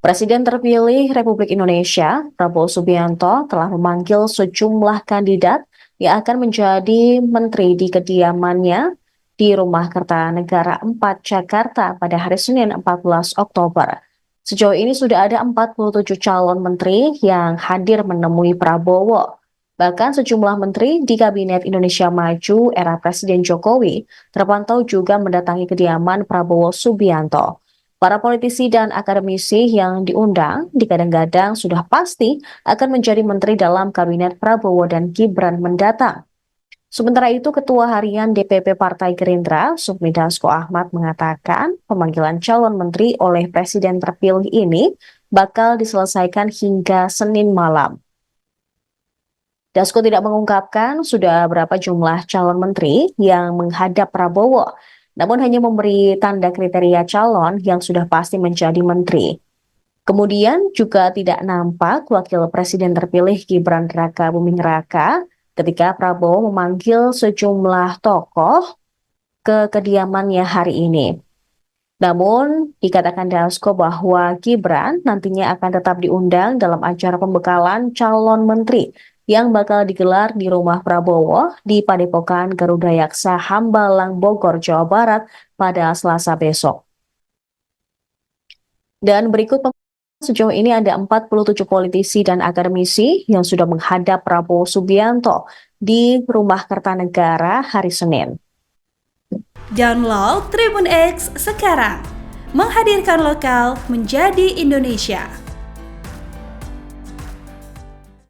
Presiden terpilih Republik Indonesia, Prabowo Subianto, telah memanggil sejumlah kandidat yang akan menjadi menteri di kediamannya di Rumah Kertanegara 4 Jakarta pada hari Senin 14 Oktober. Sejauh ini sudah ada 47 calon menteri yang hadir menemui Prabowo. Bahkan sejumlah menteri di Kabinet Indonesia Maju era Presiden Jokowi terpantau juga mendatangi kediaman Prabowo Subianto. Para politisi dan akademisi yang diundang digadang-gadang sudah pasti akan menjadi menteri dalam Kabinet Prabowo dan Gibran mendatang. Sementara itu, Ketua Harian DPP Partai Gerindra, Sufmi Dasko Ahmad mengatakan pemanggilan calon menteri oleh Presiden terpilih ini bakal diselesaikan hingga Senin malam. Dasko tidak mengungkapkan sudah berapa jumlah calon menteri yang menghadap Prabowo, namun hanya memberi tanda kriteria calon yang sudah pasti menjadi menteri. Kemudian juga tidak nampak Wakil Presiden terpilih Gibran Raka Buming Raka ketika Prabowo memanggil sejumlah tokoh ke kediamannya hari ini. Namun, dikatakan Dasko bahwa Gibran nantinya akan tetap diundang dalam acara pembekalan calon menteri yang bakal digelar di rumah Prabowo di Padepokan Garuda Yaksa Hambalang, Bogor, Jawa Barat pada Selasa besok. Dan berikut sejauh ini ada 47 politisi dan akademisi yang sudah menghadap Prabowo Subianto di Rumah Kertanegara hari Senin. Download Tribun X sekarang, menghadirkan lokal menjadi Indonesia.